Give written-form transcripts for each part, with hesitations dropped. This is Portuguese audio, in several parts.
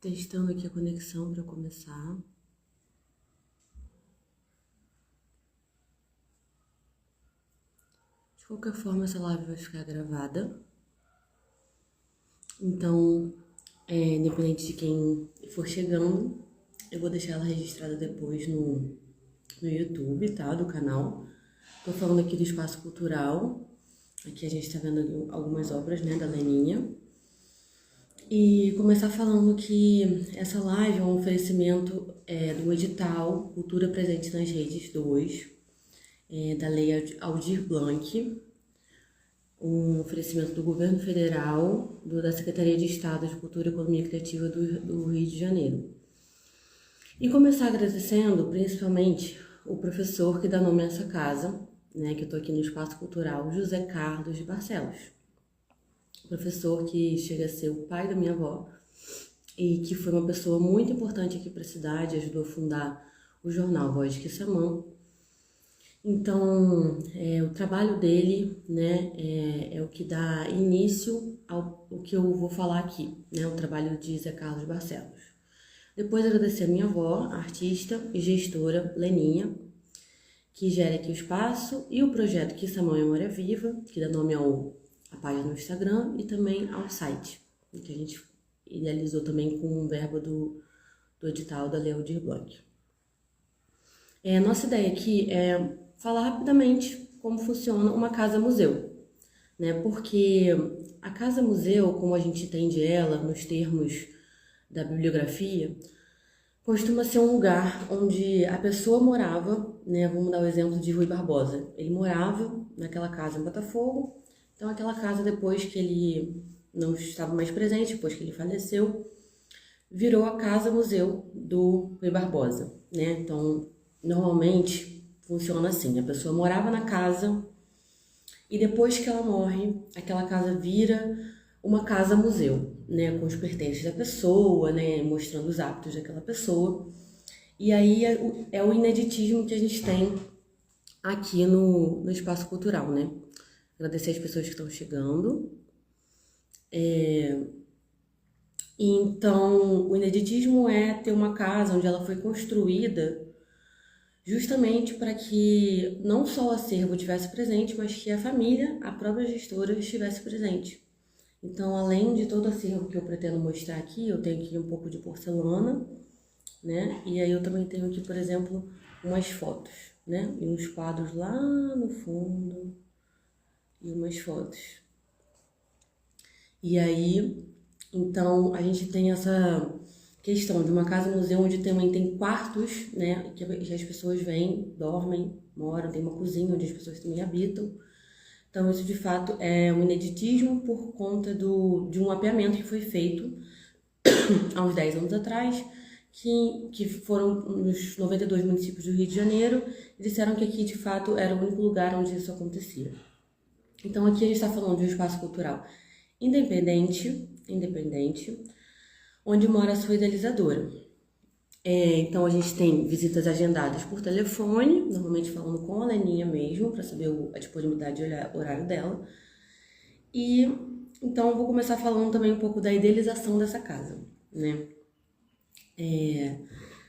Testando aqui a conexão para começar. De qualquer forma, essa live vai ficar gravada. Então, independente de quem for chegando, eu vou deixar ela registrada depois no YouTube, tá? Do canal. Tô falando aqui do Espaço Cultural. Aqui a gente tá vendo algumas obras, né, da Leninha. E começar falando que essa live é um oferecimento do edital Cultura Presente nas Redes 2, da Lei Aldir Blanc, um oferecimento do Governo Federal, da Secretaria de Estado de Cultura e Economia Criativa do Rio de Janeiro. E começar agradecendo principalmente o professor que dá nome a essa casa, né, que eu tô aqui no Espaço Cultural, José Carlos de Barcelos. Professor que chega a ser o pai da minha avó e que foi uma pessoa muito importante aqui para a cidade, ajudou a fundar o jornal Voz de Quissamã. Então, o trabalho dele, né, é o que dá início ao que eu vou falar aqui, né, o trabalho de José Carlos Barcelos. Depois agradecer a minha avó, artista e gestora Leninha, que gera aqui o espaço, e o projeto Quissamã Memória Viva, que dá nome a página no Instagram e também ao site, que a gente idealizou também com o verbo do edital da Lei Aldir Blanc. Nossa ideia aqui é falar rapidamente como funciona uma casa-museu, né? Porque a casa-museu, como a gente entende ela nos termos da bibliografia, costuma ser um lugar onde a pessoa morava, né? Vamos dar o exemplo de Rui Barbosa. Ele morava naquela casa em Botafogo. Então, aquela casa, depois que ele não estava mais presente, depois que ele faleceu, virou a casa-museu do Rui Barbosa, né? Então, normalmente, funciona assim. A pessoa morava na casa e depois que ela morre, aquela casa vira uma casa-museu, né? Com os pertences da pessoa, né? Mostrando os hábitos daquela pessoa. E aí é o ineditismo que a gente tem aqui no Espaço Cultural, né? Agradecer as pessoas que estão chegando. Então, o ineditismo é ter uma casa onde ela foi construída justamente para que não só o acervo estivesse presente, mas que a família, a própria gestora, estivesse presente. Então, além de todo o acervo que eu pretendo mostrar aqui, eu tenho aqui um pouco de porcelana, né? E aí eu também tenho aqui, por exemplo, umas fotos, né? E uns quadros lá no fundo. E umas fotos. E aí, então, a gente tem essa questão de uma casa-museu onde também tem quartos, né, que as pessoas vêm, dormem, moram, tem uma cozinha onde as pessoas também habitam. Então, isso de fato é um ineditismo por conta de um mapeamento que foi feito há uns 10 anos atrás, que foram nos 92 municípios do Rio de Janeiro, e disseram que aqui de fato era o único lugar onde isso acontecia. Então aqui a gente está falando de um espaço cultural independente, onde mora a sua idealizadora. Então a gente tem visitas agendadas por telefone, normalmente falando com a Leninha mesmo, para saber a disponibilidade e horário dela. E então eu vou começar falando também um pouco da idealização dessa casa, né?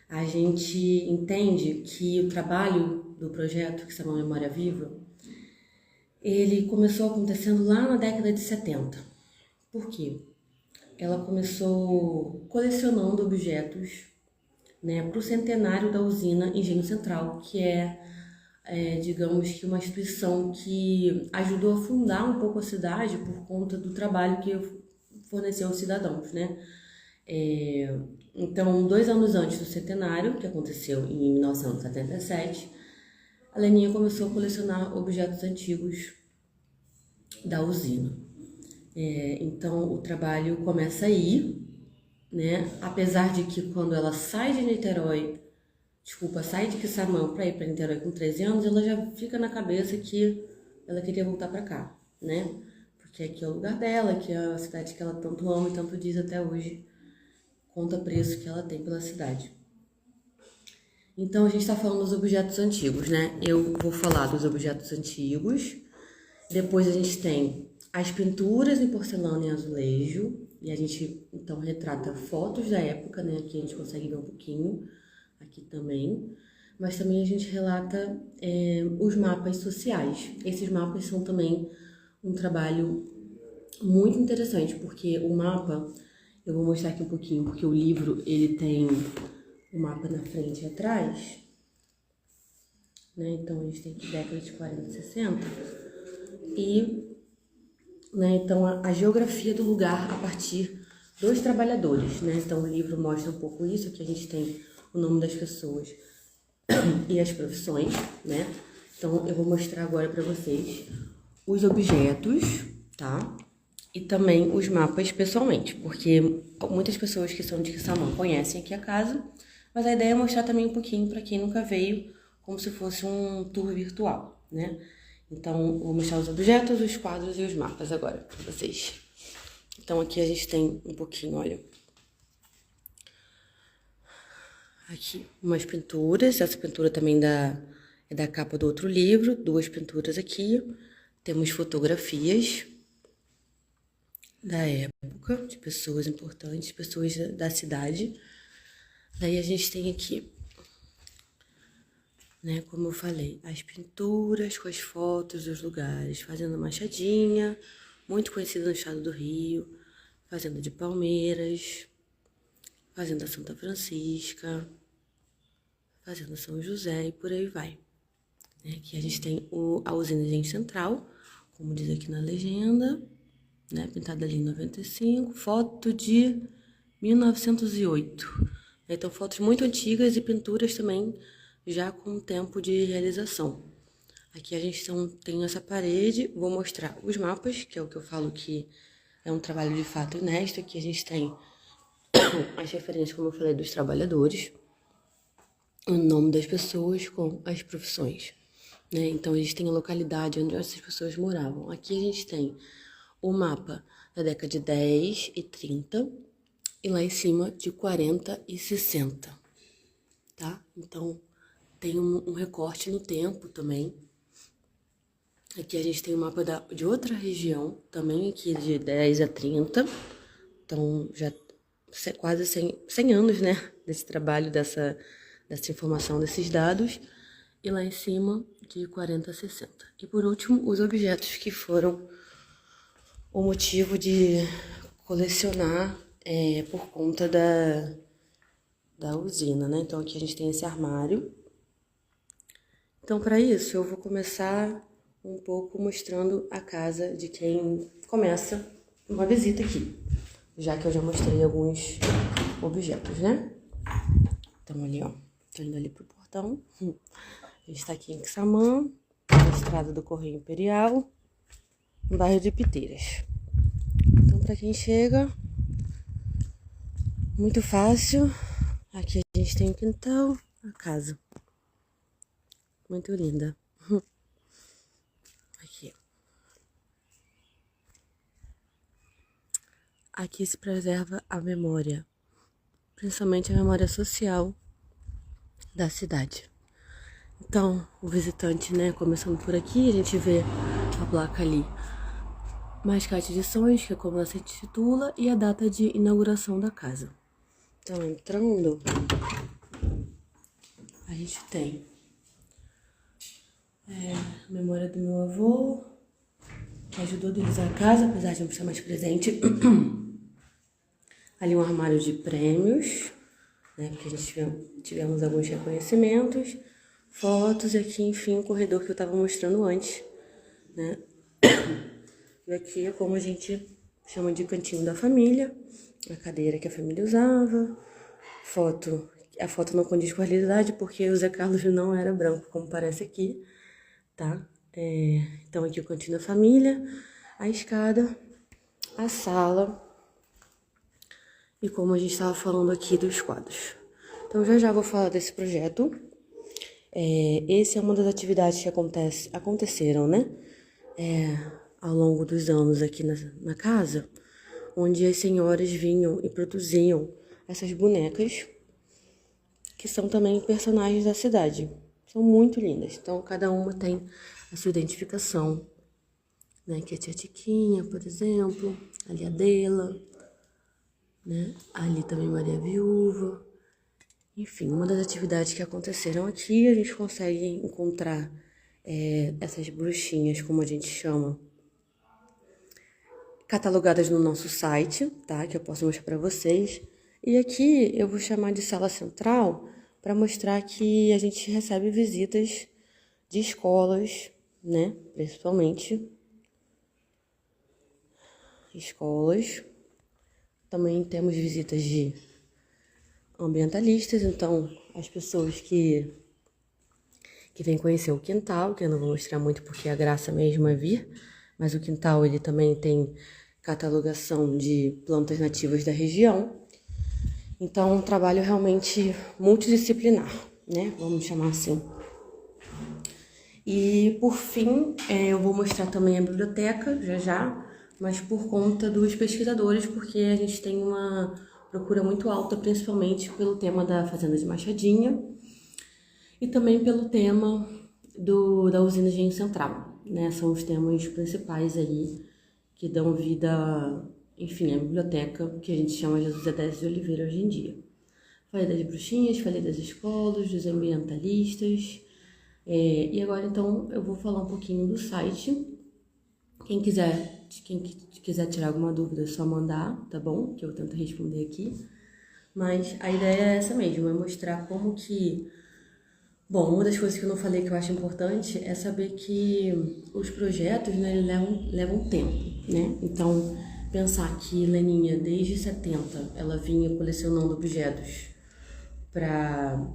A gente entende que o trabalho do projeto que se chama Memória Viva, ele começou acontecendo lá na década de 70. Por quê? Ela começou colecionando objetos, né, para o centenário da usina Engenho Central, que digamos que uma instituição que ajudou a fundar um pouco a cidade por conta do trabalho que forneceu aos cidadãos, né? Então, 2 anos antes do centenário, que aconteceu em 1977, a Leninha começou a colecionar objetos antigos da usina. Então, o trabalho começa aí, né? Apesar de que quando ela sai de Quissamã para ir para Niterói com 13 anos, ela já fica na cabeça que ela queria voltar para cá, né? Porque aqui é o lugar dela, que é a cidade que ela tanto ama e tanto diz até hoje, conta preço que ela tem pela cidade. Então, a gente tá falando dos objetos antigos, né? Eu vou falar dos objetos antigos. Depois a gente tem as pinturas em porcelana e azulejo. E a gente, então, retrata fotos da época, né? Aqui a gente consegue ver um pouquinho. Aqui também. Mas também a gente relata os mapas sociais. Esses mapas são também um trabalho muito interessante, porque o mapa, eu vou mostrar aqui um pouquinho, porque o livro, ele tem o mapa na frente e atrás, né? Então, a gente tem aqui década de 40 e 60. E, né, então, a geografia do lugar a partir dos trabalhadores, né? Então, o livro mostra um pouco isso, aqui a gente tem o nome das pessoas e as profissões, né? Então, eu vou mostrar agora para vocês os objetos, tá? E também os mapas pessoalmente, porque muitas pessoas que são de Quissamã conhecem aqui a casa, mas a ideia é mostrar também um pouquinho para quem nunca veio, como se fosse um tour virtual, né? Então, vou mostrar os objetos, os quadros e os mapas agora para vocês. Então, aqui a gente tem um pouquinho, olha. Aqui, umas pinturas. Essa pintura também é da capa do outro livro. Duas pinturas aqui. Temos fotografias da época, de pessoas importantes, pessoas da cidade. Daí a gente tem aqui, né, como eu falei, as pinturas com as fotos dos lugares. Fazenda Machadinha, muito conhecida no estado do Rio. Fazenda de Palmeiras. Fazenda Santa Francisca. Fazenda São José e por aí vai. Aqui a gente tem a usina de Engenho Central, como diz aqui na legenda, né? Pintada ali em 95, foto de 1908. Então, fotos muito antigas e pinturas também já com tempo de realização. Aqui a gente tem essa parede, vou mostrar os mapas, que é o que eu falo que é um trabalho de fato inédito. Aqui a gente tem as referências, como eu falei, dos trabalhadores, o nome das pessoas com as profissões, né? Então, a gente tem a localidade onde essas pessoas moravam. Aqui a gente tem o mapa da década de 10 e 30 e lá em cima de 40 e 60, tá? Então, tem um recorte no tempo também. Aqui a gente tem o mapa de outra região, também aqui de 10 a 30. Então, já quase 100 anos, né, desse trabalho, dessa informação, desses dados. E lá em cima, de 40 a 60. E por último, os objetos que foram o motivo de colecionar por conta da usina, né? Então, aqui a gente tem esse armário. Então, para isso, eu vou começar um pouco mostrando a casa de quem começa uma visita aqui, já que eu já mostrei alguns objetos, né? Então, ali, ó, tô indo ali pro portão. A gente tá aqui em Quissamã, na estrada do Correio Imperial, no bairro de Piteiras. Então, para quem chega, muito fácil. Aqui a gente tem o quintal, a casa. Muito linda. Aqui. Aqui se preserva a memória, principalmente a memória social da cidade. Então, o visitante, né, começando por aqui, a gente vê a placa ali. Mascate de Sonhos, que é como ela se intitula, e a data de inauguração da casa. Então, entrando, a gente tem a memória do meu avô, que ajudou a realizar a casa, apesar de não estar mais presente. Ali um armário de prêmios, né, porque a gente tivemos alguns reconhecimentos, fotos, e aqui, enfim, o corredor que eu estava mostrando antes, né? E aqui é como a gente chama de cantinho da família, a cadeira que a família usava, a foto não condiz com a realidade porque o Zé Carlos não era branco, como parece aqui, tá? Então aqui o cantinho da família, a escada, a sala e como a gente estava falando aqui dos quadros. Então já vou falar desse projeto. Esse é uma das atividades que aconteceram, né? Ao longo dos anos aqui na casa, onde as senhoras vinham e produziam essas bonecas que são também personagens da cidade. São muito lindas. Então, cada uma tem a sua identificação, né? Aqui a tia Tiquinha, por exemplo, ali a Dela, né? Ali também Maria Viúva. Enfim, uma das atividades que aconteceram aqui, a gente consegue encontrar essas bruxinhas, como a gente chama, catalogadas no nosso site, tá? Que eu posso mostrar para vocês. E aqui eu vou chamar de sala central para mostrar que a gente recebe visitas de escolas, né? Principalmente escolas. Também temos visitas de ambientalistas, então as pessoas que vêm conhecer o quintal, que eu não vou mostrar muito porque a graça mesmo é vir, mas o quintal ele também tem catalogação de plantas nativas da região. Então, um trabalho realmente multidisciplinar, né? Vamos chamar assim. E, por fim, eu vou mostrar também a biblioteca, já, mas por conta dos pesquisadores, porque a gente tem uma procura muito alta, principalmente pelo tema da Fazenda de Machadinha e também pelo tema da usina de engenho central, né? São os temas principais aí que dão vida, enfim, à biblioteca, que a gente chama de José Décio de Oliveira hoje em dia. Falei das bruxinhas, falei das escolas, dos ambientalistas, e agora então eu vou falar um pouquinho do site. Quem quiser tirar alguma dúvida é só mandar, tá bom? Que eu tento responder aqui. Mas a ideia é essa mesmo, é mostrar como que... Bom, uma das coisas que eu não falei que eu acho importante é saber que os projetos, né, levam tempo, né? Então, pensar que Leninha, desde 70, ela vinha colecionando objetos para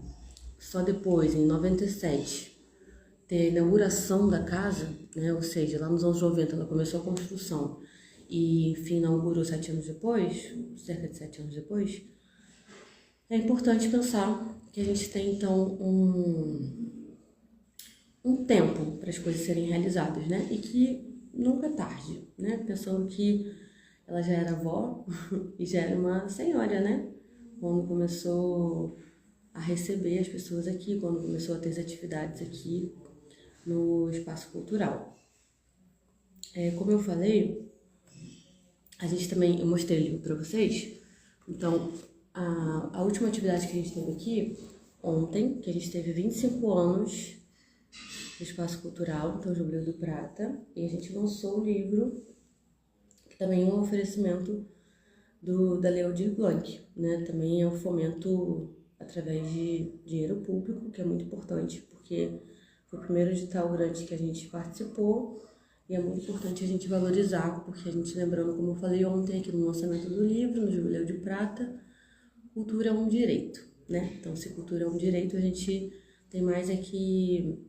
só depois, em 97, ter a inauguração da casa, né? Ou seja, lá nos anos 90 ela começou a construção e, enfim, inaugurou 7 anos depois, cerca de 7 anos depois. É importante pensar que a gente tem, então, um tempo para as coisas serem realizadas, né? E que nunca é tarde, né? Pensando que ela já era avó e já era uma senhora, né? Quando começou a receber as pessoas aqui, quando começou a ter as atividades aqui no espaço cultural. Como eu falei, a gente também, eu mostrei o livro para vocês, então a última atividade que a gente teve aqui ontem, que a gente teve 25 anos do Espaço Cultural, então Jubileu do Prata, e a gente lançou o livro, que também é um oferecimento da Lei Aldir Blanc, né? Também é um fomento através de dinheiro público, que é muito importante, porque foi o primeiro edital grande que a gente participou, e é muito importante a gente valorizar, porque a gente, lembrando, como eu falei ontem aqui no lançamento do livro, no Jubileu de Prata, cultura é um direito, né? Então, se cultura é um direito, a gente tem mais que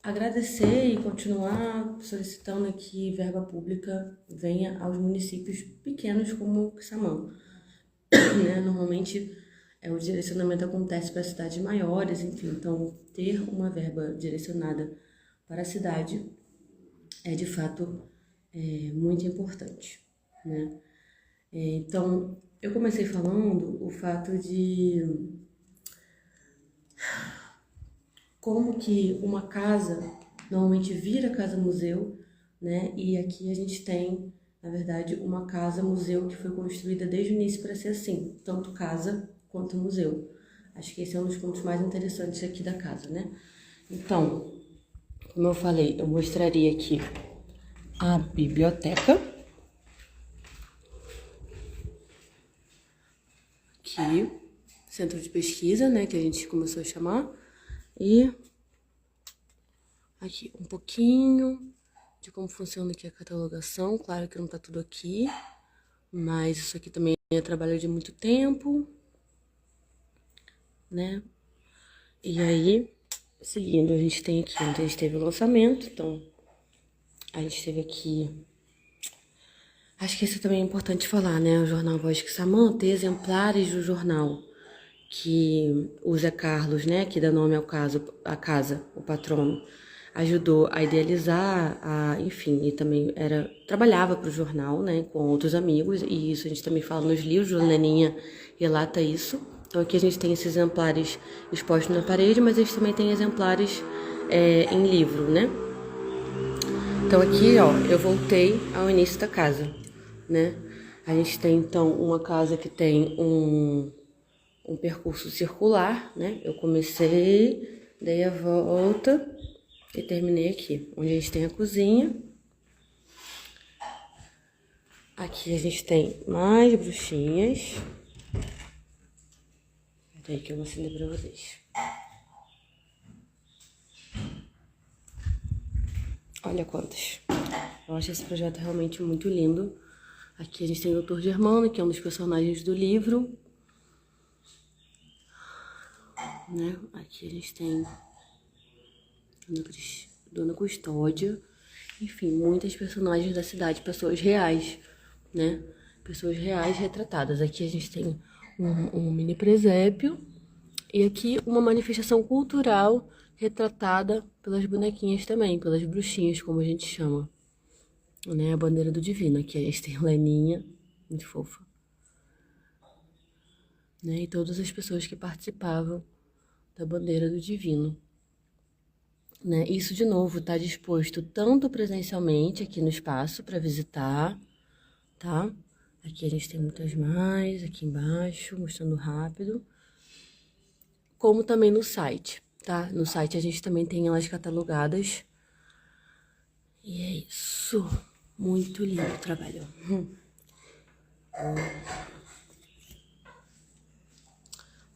agradecer e continuar solicitando que verba pública venha aos municípios pequenos como Quissamã, né? Normalmente o direcionamento acontece para cidades maiores, enfim, então ter uma verba direcionada para a cidade é de fato muito importante, né? Então, eu comecei falando o fato de como que uma casa normalmente vira casa-museu, né? E aqui a gente tem, na verdade, uma casa-museu que foi construída desde o início para ser assim, tanto casa quanto museu. Acho que esse é um dos pontos mais interessantes aqui da casa, né? Então, como eu falei, eu mostraria aqui a biblioteca. Aqui, centro de pesquisa, né, que a gente começou a chamar. E aqui, um pouquinho de como funciona aqui a catalogação. Claro que não tá tudo aqui, mas isso aqui também é trabalho de muito tempo, né? E aí, seguindo, a gente tem aqui, onde a gente teve o lançamento, então a gente teve aqui... Acho que isso também é importante falar, né? O jornal Voz de Quissamã tem exemplares do jornal que o Zé Carlos, né, que dá nome à casa, o patrono, ajudou a idealizar, enfim, e também trabalhava para o jornal, né, com outros amigos, e isso a gente também fala nos livros, a Leninha relata isso, Então aqui a gente tem esses exemplares expostos na parede, mas a gente também tem exemplares em livro, né? Então aqui, ó, eu voltei ao início da casa, né? A gente tem então uma casa que tem um percurso circular, né? Eu comecei, dei a volta e terminei aqui, onde a gente tem a cozinha. Aqui a gente tem mais bruxinhas. Peraí que eu vou acender pra vocês. Olha quantas. Eu acho esse projeto realmente muito lindo. Aqui a gente tem o Dr. Germano, que é um dos personagens do livro. Né? Aqui a gente tem Dona Custódia. Enfim, muitas personagens da cidade, pessoas reais, né? Pessoas reais retratadas. Aqui a gente tem um mini presépio e aqui uma manifestação cultural retratada pelas bonequinhas também, pelas bruxinhas, como a gente chama. Né? A bandeira do divino. Aqui a gente tem a Leninha, muito fofa. Né? E todas as pessoas que participavam da bandeira do divino. Né? Isso, de novo, está disposto tanto presencialmente aqui no espaço para visitar, tá? Aqui a gente tem muitas mais, aqui embaixo, mostrando rápido. Como também no site, tá? No site a gente também tem elas catalogadas. E é isso. Muito lindo o trabalho.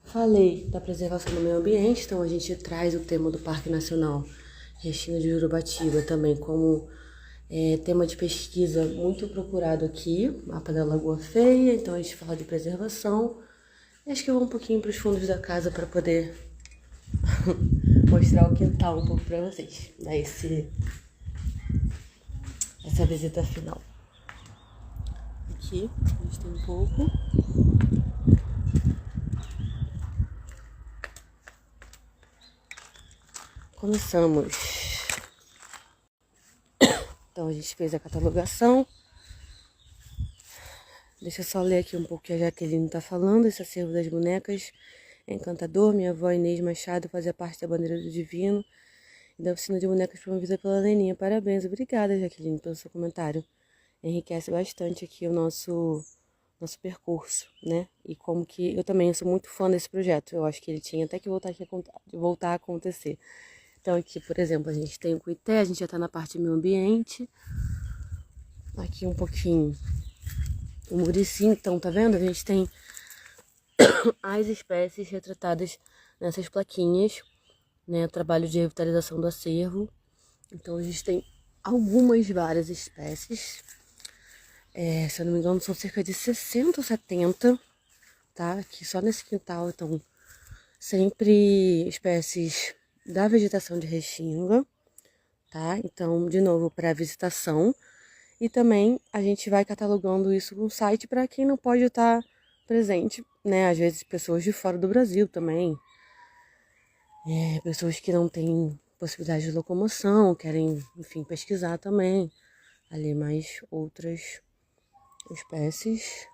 Falei da preservação do meio ambiente, então a gente traz o tema do Parque Nacional Restinga de Jurubatiba também como tema de pesquisa muito procurado aqui, mapa da Lagoa Feia, então a gente fala de preservação. E acho que eu vou um pouquinho para os fundos da casa para poder mostrar o quintal um pouco para vocês, dar essa visita final. Aqui a gente tem um pouco. Começamos. Então a gente fez a catalogação. Deixa eu só ler aqui um pouco o que a Jaqueline tá falando. Esse acervo das bonecas é encantador. Minha avó Inês Machado fazia parte da bandeira do divino e da oficina de bonecas promovida pela Leninha. Parabéns, obrigada, Jaqueline, pelo seu comentário. Enriquece bastante aqui o nosso percurso, né? E como que eu também sou muito fã desse projeto. Eu acho que ele tinha até que voltar a acontecer. Então aqui, por exemplo, a gente tem o Cuité, a gente já tá na parte de meio ambiente. Aqui um pouquinho o Murici, então, tá vendo? A gente tem as espécies retratadas nessas plaquinhas, né? Trabalho de revitalização do acervo. Então a gente tem várias espécies. Se eu não me engano, são cerca de 60 ou 70, tá? Aqui só nesse quintal, então, sempre espécies da vegetação de restinga, tá? Então, de novo, para visitação. E também a gente vai catalogando isso no site para quem não pode estar presente, né? Às vezes pessoas de fora do Brasil também. Pessoas que não têm possibilidade de locomoção, querem, enfim, pesquisar também. Ali mais outras espécies.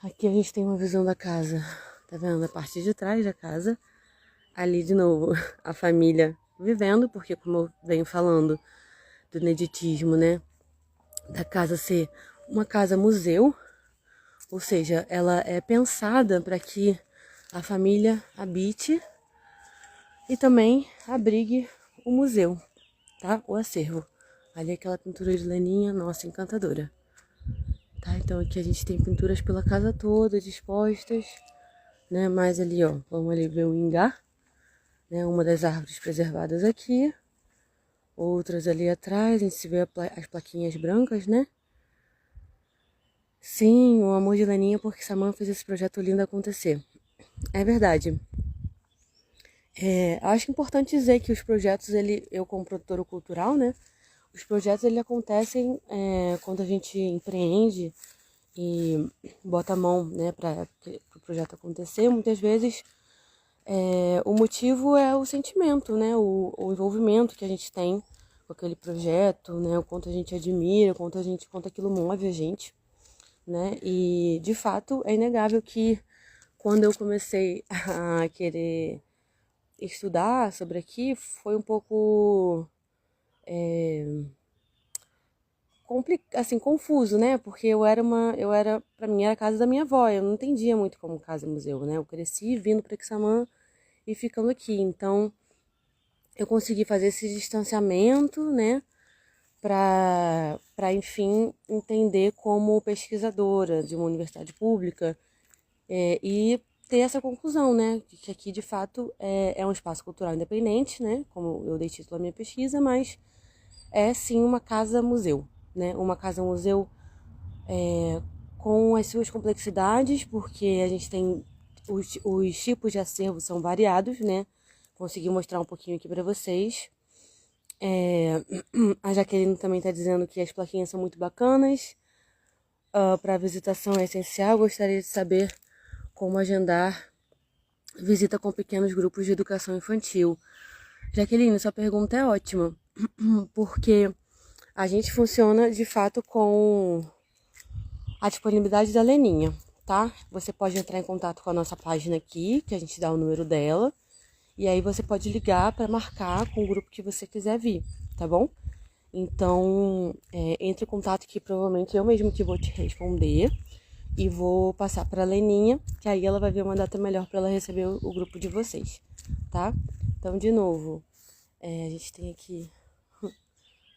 Aqui a gente tem uma visão da casa, tá vendo? A parte de trás da casa. Ali, de novo, a família vivendo, porque como eu venho falando do ineditismo, né? Da casa ser uma casa museu, ou seja, ela é pensada para que a família habite e também abrigue o museu, tá? O acervo. Ali aquela pintura de Leninha, nossa, encantadora. Tá? Então aqui a gente tem pinturas pela casa toda dispostas, né? Mais ali, ó, vamos ali ver o ingá, né? Uma das árvores preservadas aqui. Outras ali atrás, a gente se vê as plaquinhas brancas, né? Sim, o amor de Leninha, porque Samã fez esse projeto lindo acontecer. É verdade. Acho importante dizer que os projetos, eu como produtora cultural, né? Os projetos, acontecem quando a gente empreende e bota a mão, né, para o projeto acontecer. Muitas vezes o motivo é o sentimento, né? O envolvimento que a gente tem com aquele projeto, né? O quanto a gente admira, quanto aquilo move a gente, né? E, de fato, é inegável que quando eu comecei a querer estudar sobre aqui, foi um pouco assim, confuso, né? Porque pra mim era a casa da minha avó, eu não entendia muito como casa museu, né? Eu cresci vindo para Quixamã e ficando aqui, então eu consegui fazer esse distanciamento, né? Para enfim entender como pesquisadora de uma universidade pública e ter essa conclusão, né? Que aqui de fato é um espaço cultural independente, né? Como eu dei título à minha pesquisa, mas é sim uma casa-museu, né? Uma casa-museu com as suas complexidades, porque a gente tem os tipos de acervo são variados, né? Consegui mostrar um pouquinho aqui para vocês. A Jaqueline também está dizendo que as plaquinhas são muito bacanas. Para visitação é essencial. Gostaria de saber como agendar visita com pequenos grupos de educação infantil. Jaqueline, sua pergunta é ótima, porque a gente funciona de fato com a disponibilidade da Leninha, tá? Você pode entrar em contato com a nossa página aqui, que a gente dá o número dela, e aí você pode ligar para marcar com o grupo que você quiser vir, tá bom? Então, entre em contato que provavelmente eu mesmo que vou te responder e vou passar para a Leninha, que aí ela vai ver uma data melhor para ela receber o grupo de vocês, tá? Então, de novo, a gente tem aqui...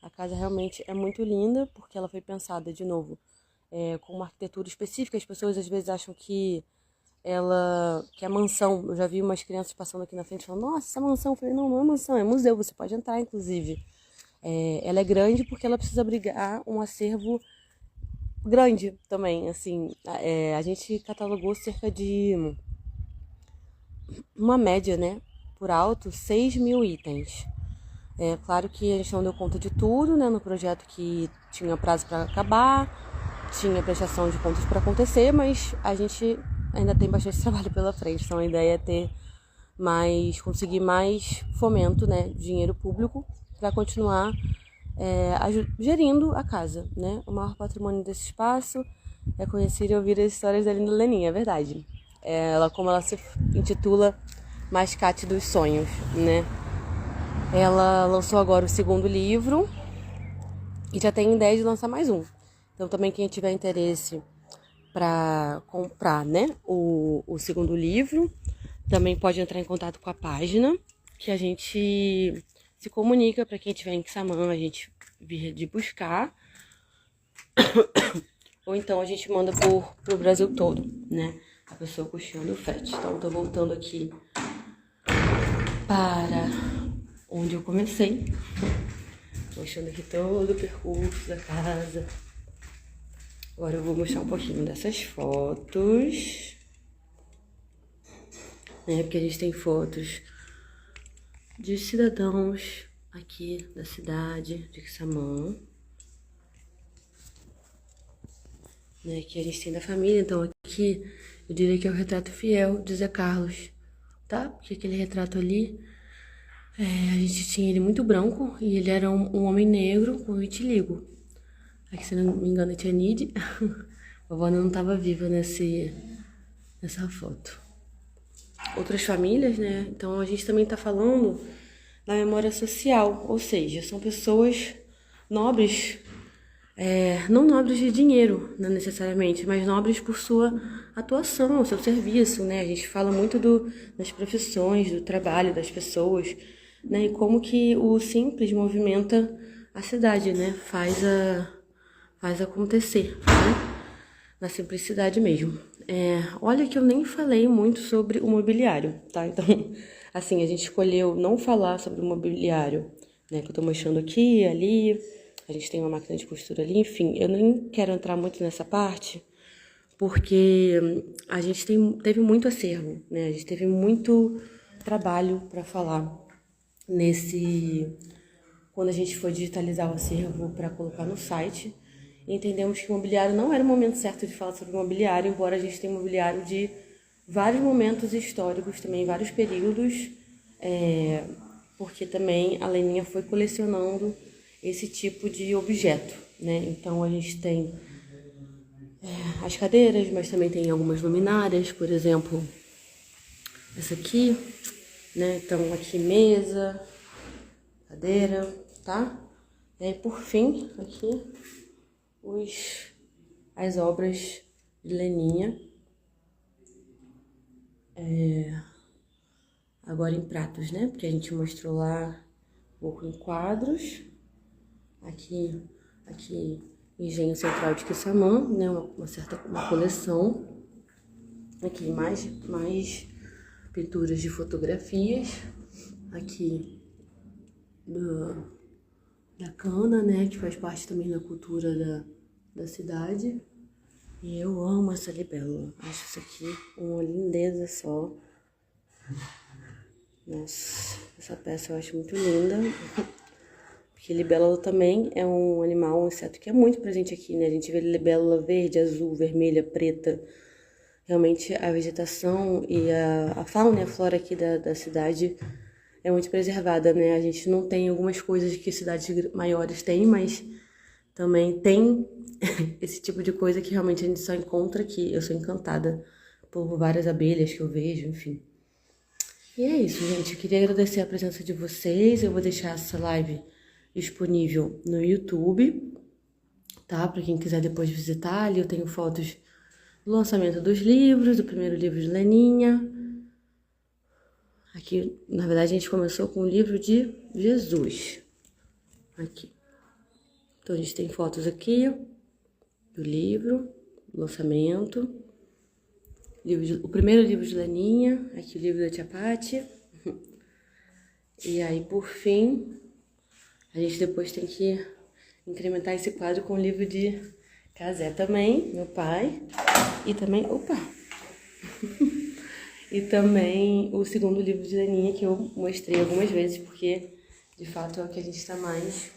A casa realmente é muito linda, porque ela foi pensada, de novo, com uma arquitetura específica. As pessoas às vezes acham que é mansão. Eu já vi umas crianças passando aqui na frente falando, nossa, essa mansão. Eu falei, não, não é mansão, é museu, você pode entrar, inclusive. Ela é grande porque ela precisa abrigar um acervo grande também, assim. A gente catalogou cerca de uma média, né, por alto, 6.000 itens. É claro que a gente não deu conta de tudo, né, no projeto que tinha prazo para acabar, tinha prestação de contas para acontecer, mas a gente ainda tem bastante trabalho pela frente, então a ideia é conseguir mais fomento, né, dinheiro público para continuar gerindo a casa, né. O maior patrimônio desse espaço é conhecer e ouvir as histórias da linda Leninha, é verdade. Como ela se intitula, Mascate dos Sonhos, né. Ela lançou agora o segundo livro e já tem ideia de lançar mais um. Então também quem tiver interesse para comprar, né, o segundo livro, também pode entrar em contato com a página, que a gente se comunica para quem estiver em Quixamã, a gente vir de buscar, ou então a gente manda pro Brasil todo, né, a pessoa custeando o frete. Então tô voltando aqui para onde eu comecei, mostrando aqui todo o percurso da casa. Agora eu vou mostrar um pouquinho dessas fotos, né? Porque a gente tem fotos de cidadãos aqui da cidade de Quixamã, né? Que a gente tem da família. Então aqui eu diria que é o retrato fiel de Zé Carlos, tá? Porque aquele retrato ali, a gente tinha ele muito branco e ele era um homem negro com vitiligo. Aqui, se não me engano, é Tia Nide. A vovó não estava viva nessa foto. Outras famílias, né? Então a gente também está falando da memória social, ou seja, são pessoas nobres, não nobres de dinheiro, não necessariamente, mas nobres por sua atuação, seu serviço, né? A gente fala muito das profissões, do trabalho das pessoas, né? E como que o simples movimenta a cidade, né? Faz acontecer, né? Na simplicidade mesmo. Olha que eu nem falei muito sobre o mobiliário, tá? Então, assim, a gente escolheu não falar sobre o mobiliário, né? Que eu tô mostrando aqui, ali, a gente tem uma máquina de costura ali, enfim. Eu nem quero entrar muito nessa parte, porque a gente teve muito acervo, né? A gente teve muito trabalho para falar quando a gente foi digitalizar o acervo para colocar no site. Entendemos que o mobiliário não era o momento certo de falar sobre mobiliário, embora a gente tenha mobiliário de vários momentos históricos, também vários períodos, porque também a Leninha foi colecionando esse tipo de objeto, né? Então a gente tem as cadeiras, mas também tem algumas luminárias, por exemplo, essa aqui, né? Então aqui mesa, cadeira, tá? E aí por fim, aqui, as obras de Leninha, agora em pratos, né? Porque a gente mostrou lá um pouco em quadros. Aqui Engenho Central de Quissamã, né? Uma coleção. Aqui mais pinturas de fotografias. Aqui da cana, né? Que faz parte também da cultura da cidade. E eu amo essa libélula. Acho isso aqui uma lindeza só. Nossa, essa peça eu acho muito linda. Porque libélula também é um animal, um inseto que é muito presente aqui, né? A gente vê libélula verde, azul, vermelha, preta. Realmente a vegetação e a fauna e a flora aqui da cidade é muito preservada, né? A gente não tem algumas coisas que cidades maiores têm, mas também tem esse tipo de coisa que realmente a gente só encontra aqui. Eu sou encantada por várias abelhas que eu vejo, enfim. E é isso, gente. Eu queria agradecer a presença de vocês. Eu vou deixar essa live disponível no YouTube, tá? Para quem quiser depois visitar. Ali eu tenho fotos do lançamento dos livros, do primeiro livro de Leninha. Aqui, na verdade, a gente começou com o livro de Jesus. Aqui. Então, a gente tem fotos aqui do livro, do lançamento. O primeiro livro de Leninha, aqui o livro da Tia Pati. E aí, por fim, a gente depois tem que incrementar esse quadro com o livro de Cazé também, meu pai. E também, e também o segundo livro de Leninha, que eu mostrei algumas vezes, porque de fato é o que a gente está mais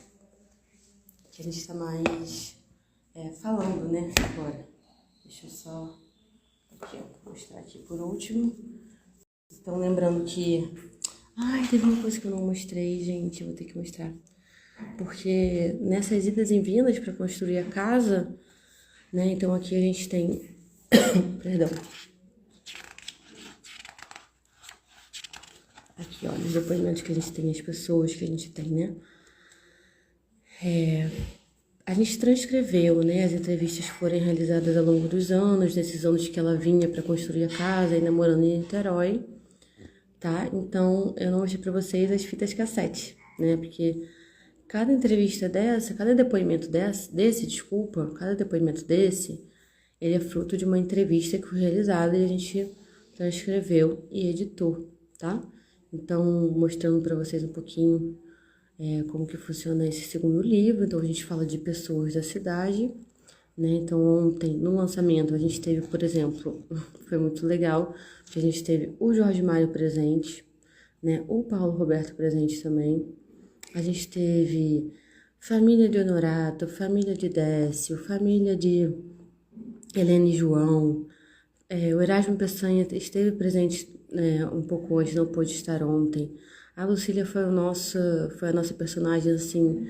falando, né, agora. Deixa eu só aqui, ó, mostrar aqui por último. Então, lembrando que... Ai, teve uma coisa que eu não mostrei, gente, eu vou ter que mostrar. Porque nessas idas e vindas para construir a casa, né, então aqui a gente tem... Perdão. Aqui, ó, os depoimentos que a gente tem, as pessoas que a gente tem, né? A gente transcreveu, né, as entrevistas que foram realizadas ao longo dos anos, desses anos que ela vinha para construir a casa, ainda morando em Niterói, tá? Então, eu não mostrei para vocês as fitas cassete, né? Porque cada entrevista dessa, cada depoimento cada depoimento desse, ele é fruto de uma entrevista que foi realizada e a gente transcreveu e editou, tá? Então, mostrando para vocês um pouquinho como que funciona esse segundo livro. Então, a gente fala de pessoas da cidade, né? Então, ontem, no lançamento, a gente teve, por exemplo, foi muito legal, que a gente teve o Jorge Mário presente, né? O Paulo Roberto presente também. A gente teve família de Honorato, família de Décio, família de Helene e João. O Erasmo Peçanha esteve presente um pouco hoje, não pôde estar ontem. A Lucília foi a nossa personagem, assim,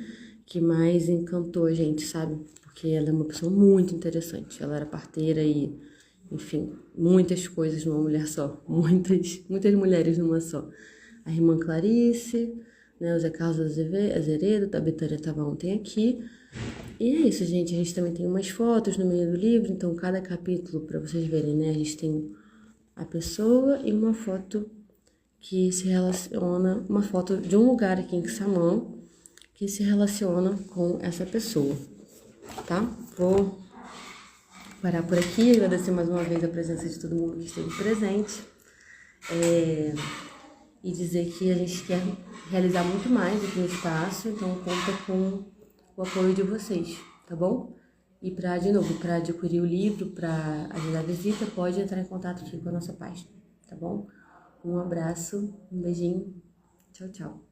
que mais encantou a gente, sabe? Porque ela é uma pessoa muito interessante. Ela era parteira e, enfim, muitas coisas numa mulher só. Muitas mulheres numa só. A irmã Clarice, né? O Zé Carlos Azeredo, a Betânia estava ontem aqui. E é isso, gente. A gente também tem umas fotos no meio do livro. Então, cada capítulo, para vocês verem, né? A gente tem a pessoa e uma foto que se relaciona, uma foto de um lugar aqui em Quissamã que se relaciona com essa pessoa, tá? Vou parar por aqui, agradecer mais uma vez a presença de todo mundo que esteve presente e dizer que a gente quer realizar muito mais aqui no espaço, então conta com o apoio de vocês, tá bom? E para adquirir o livro, para agendar a visita, pode entrar em contato aqui com a nossa página, tá bom? Um abraço, um beijinho, tchau, tchau.